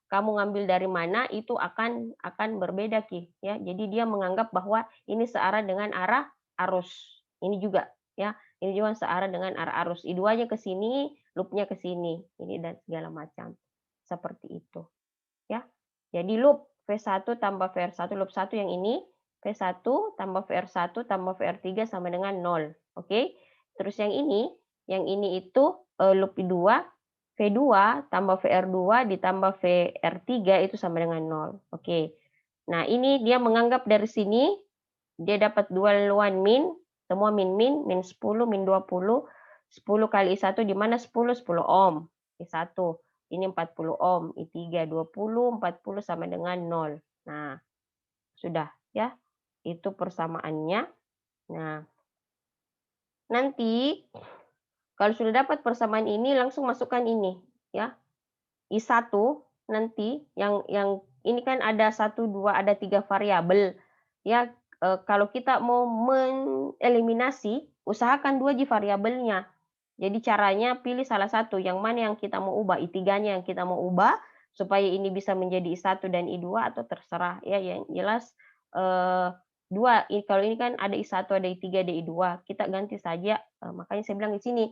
ngambil dari mana itu akan berbeda Ki ya. Jadi dia menganggap bahwa ini searah dengan arah arus. Ini juga ya, ini juga searah dengan arah arus. I2-nya ke sini, loop-nya ke sini. Ini dan segala macam. Seperti itu. Ya. Jadi loop V1 tambah VR1, loop 1 yang ini, V1 tambah VR1 tambah VR3 sama dengan 0. Oke. Terus yang ini itu loop 2, V2 tambah VR2 ditambah VR3 itu sama dengan 0. Oke. Nah, ini dia menganggap dari sini dia dapat dual one min, semua min 10, min 20, 10 kali I1 di mana 10 ohm. I1 ini 40 ohm, I3 20, 40 sama dengan 0. Nah, sudah ya. Itu persamaannya. Nah, nanti kalau sudah dapat persamaan ini langsung masukkan ini ya. I1 nanti yang ini kan ada 1 2 ada 3 variabel ya. Kalau kita mau mengeliminasi, usahakan 2 variabelnya. Jadi caranya pilih salah satu, yang mana yang kita mau ubah, I3-nya yang kita mau ubah supaya ini bisa menjadi I1 dan I2 atau terserah ya. Yang jelas 2, kalau ini kan ada I1, ada I3, ada I2, kita ganti saja. Makanya saya bilang di sini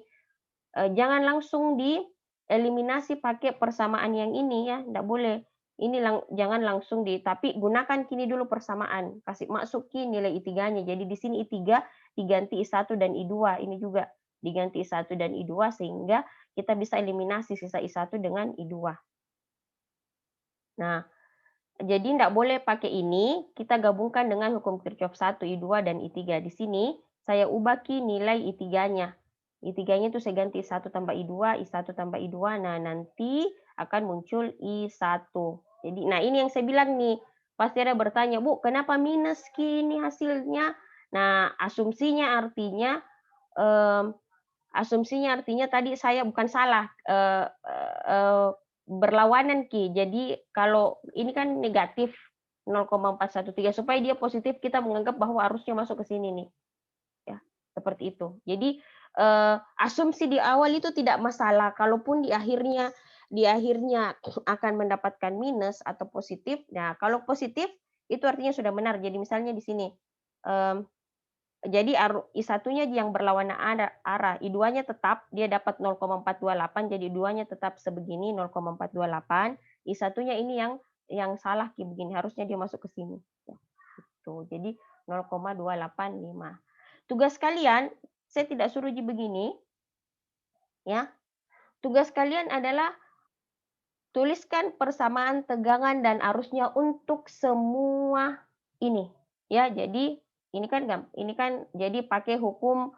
jangan langsung dieliminasi pakai persamaan yang ini ya, enggak boleh. Ini jangan langsung tapi gunakan kini dulu persamaan. Kasih masuk nilai I3-nya. Jadi di sini I3 diganti I1 dan I2. Ini juga diganti I1 dan I2 sehingga kita bisa eliminasi sisa I1 dengan I2. Nah, jadi tidak boleh pakai ini, kita gabungkan dengan hukum Kirchhoff 1, I2, dan I3. Di sini saya ubah nilai I3-nya. I3-nya itu saya ganti I1 tambah I2, I1 tambah I2. Nah, nanti akan muncul I1. Jadi, nah ini yang saya bilang nih, pasti ada bertanya, Bu, kenapa minus kini hasilnya? Nah, asumsinya artinya tadi saya bukan salah, berlawanan Ki. Jadi kalau ini kan negatif 0,413 supaya dia positif kita menganggap bahwa arusnya masuk ke sini nih. Ya, seperti itu. Jadi asumsi di awal itu tidak masalah, kalaupun di akhirnya akan mendapatkan minus atau positif. Nah, kalau positif itu artinya sudah benar. Jadi misalnya di sini jadi I1-nya yang berlawanan arah, I2-nya tetap dia dapat 0,428, jadi I2-nya tetap sebegini 0,428, I1-nya ini yang salah Ki begini, harusnya dia masuk ke sini. Tuh, jadi 0,285. Tugas kalian, saya tidak suruh begini, ya. Tugas kalian adalah tuliskan persamaan tegangan dan arusnya untuk semua ini, ya. Jadi ini kan jadi pakai hukum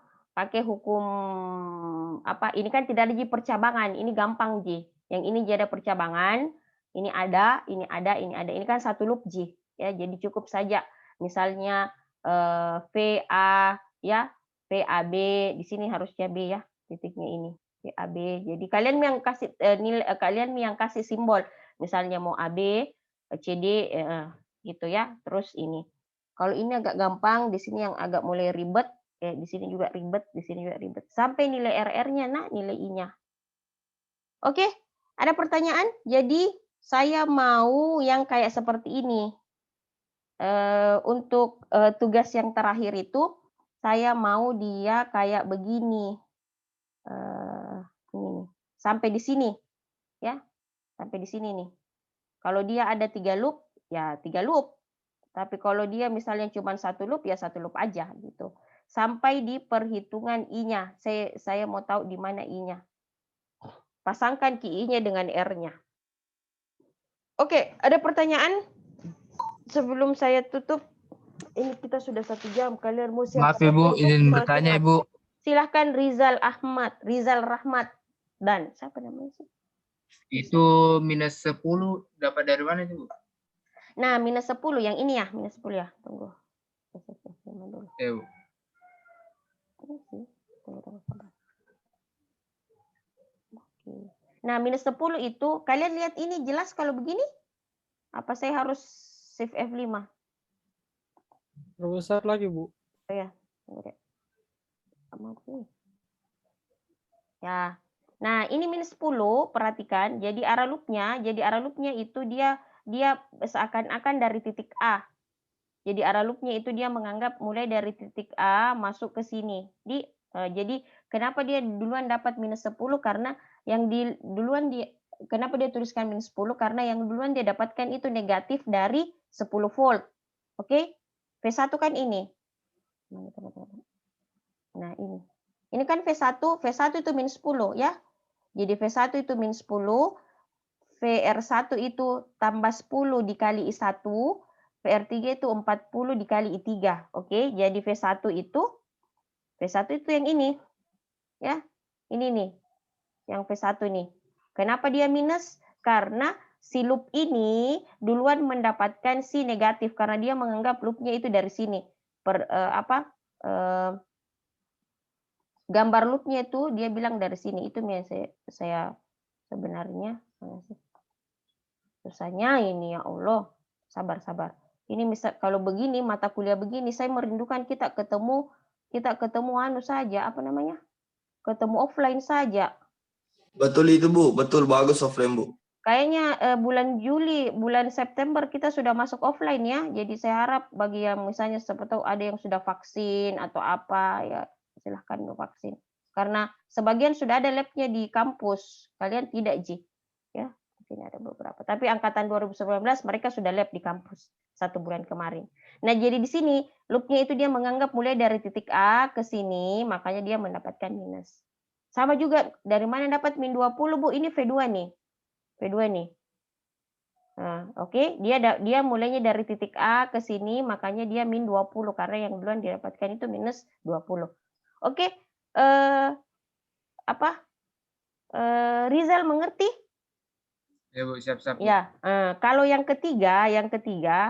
apa? Ini kan tidak ada percabangan, ini gampang Ji. Yang ini jadi ada percabangan, ini ada, ini ada, ini ada. Ini kan satu loop Ji, ya. Jadi cukup saja misalnya VA ya, VAB di sini harusnya B ya, titiknya ini. AB. Jadi kalian yang kasih kalian yang kasih simbol. Misalnya mau AB, CD gitu ya. Terus ini. Kalau ini agak gampang, di sini yang agak mulai ribet, di sini juga ribet, di sini juga ribet. Sampai nilai RR-nya, nah nilai I-nya. Oke, ada pertanyaan? Jadi saya mau yang kayak seperti ini. Untuk tugas yang terakhir itu saya mau dia kayak begini. Ini sampai di sini ya, sampai di sini nih. Kalau dia ada 3 loop ya 3 loop, tapi kalau dia misalnya cuma 1 loop ya 1 loop aja gitu, sampai di perhitungan I-nya. Saya mau tahu di mana I-nya. Pasangkan I-nya dengan R-nya. Oke, ada pertanyaan sebelum saya tutup? Ini kita sudah 1 jam, kalian mau siap? Maaf Ibu, izin bertanya Ibu. Silahkan Rizal Rahmat dan siapa namanya sih? Itu minus 10 dapat dari mana itu Bu? Nah, minus 10 yang ini ya, minus 10 ya. Tunggu. Bu. Nah, minus 10 itu kalian lihat ini jelas kalau begini? Apa saya harus shift F5? Terbesar lagi, Bu. Oh ya. Ya. Nah, ini minus 10, perhatikan. Jadi arah loopnya itu dia seakan-akan dari titik A. Jadi arah loopnya itu dia menganggap mulai dari titik A masuk ke sini. Jadi kenapa dia duluan dapat minus 10? Karena yang kenapa dia tuliskan minus 10? Karena yang duluan dia dapatkan itu negatif dari 10 volt. Oke? V1 kan ini. Nah, ini. Ini kan V1 itu minus 10 ya. Jadi V1 itu minus 10, VR1 itu tambah 10 dikali I1, VR3 itu 40 dikali I3. Oke, jadi V1 itu yang ini. Ya. Ini nih. Yang V1 nih. Kenapa dia minus? Karena si loop ini duluan mendapatkan si negatif karena dia menganggap loopnya itu dari sini. Gambar loopnya itu dia bilang dari sini. Itu yang saya sebenarnya susahnya ini ya Allah. Sabar. Ini misal kalau begini mata kuliah begini saya merindukan kita ketemu anu saja, apa namanya? Ketemu offline saja. Betul itu Bu, betul bagus offline Bu. Kayaknya bulan September kita sudah masuk offline ya. Jadi saya harap bagi yang misalnya siapa tahu ada yang sudah vaksin atau apa ya silahkan vaksin. Karena sebagian sudah ada labnya di kampus, kalian tidak Ji. Ya, Ini ada beberapa. Tapi angkatan 2019 mereka sudah lab di kampus 1 bulan kemarin. Nah, jadi di sini loopnya itu dia menganggap mulai dari titik A ke sini, makanya dia mendapatkan minus. Sama juga dari mana dapat min 20, Bu? Ini V2 nih. V2 nih. Nah, oke, dia mulainya dari titik A ke sini, makanya dia min 20 karena yang duluan didapatkan itu minus 20. Oke, Rizal mengerti? Ya Bu, siap-siap Bu. Ya, kalau yang ketiga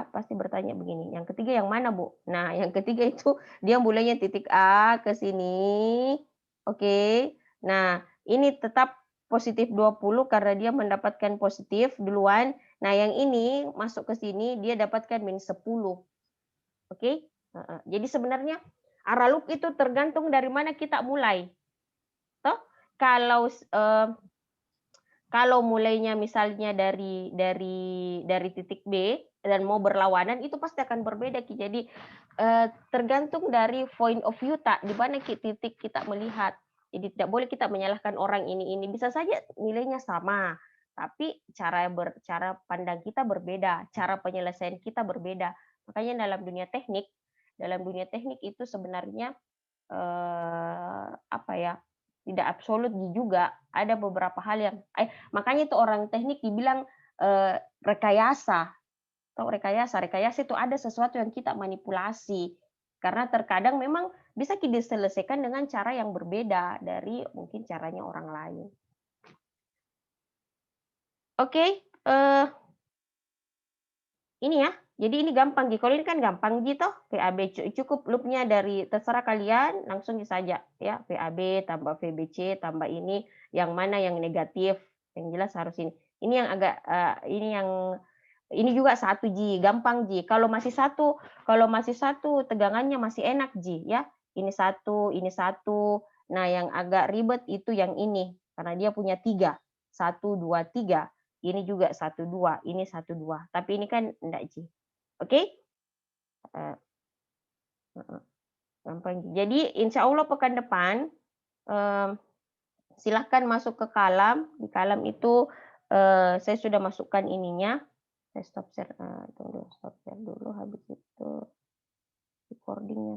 pasti bertanya begini, yang ketiga yang mana, Bu? Nah, yang ketiga itu dia mulainya titik A ke sini. Oke. Nah, ini tetap positif 20 karena dia mendapatkan positif duluan. Nah, yang ini masuk ke sini dia dapatkan min 10. Oke? Jadi sebenarnya arah loop itu tergantung dari mana kita mulai. Toh, kalau mulainya misalnya dari titik B dan mau berlawanan itu pasti akan berbeda, Ki. Jadi tergantung dari point of view di mana titik kita melihat. Jadi tidak boleh kita menyalahkan orang ini. Bisa saja nilainya sama, tapi cara pandang kita berbeda, cara penyelesaian kita berbeda. Makanya dalam dunia teknik itu sebenarnya tidak absolut juga. Ada beberapa hal yang makanya itu orang teknik dibilang rekayasa. Atau rekayasa itu ada sesuatu yang kita manipulasi. Karena terkadang memang bisa kita selesaikan dengan cara yang berbeda dari mungkin caranya orang lain. Oke, ini ya. Jadi ini gampang, Gi. Kalau ini kan gampang gitu, VAB cukup loopnya dari terserah kalian, langsung saja ya, VAB tambah VBC tambah ini, yang mana yang negatif, yang jelas harus ini. Ini yang agak ini juga 1 Ji, gampang Ji. Kalau masih satu tegangannya masih enak Ji ya. Ini satu. Nah, yang agak ribet itu yang ini karena dia punya 3. 1 2 3. Ini juga 1 2, ini 1 2. Tapi ini kan enggak Ji. Oke? Gampang. Jadi insya Allah pekan depan silahkan masuk ke Kalam. Di Kalam itu saya sudah masukkan ininya. Saya stop share, stop share dulu, habis itu recordingnya.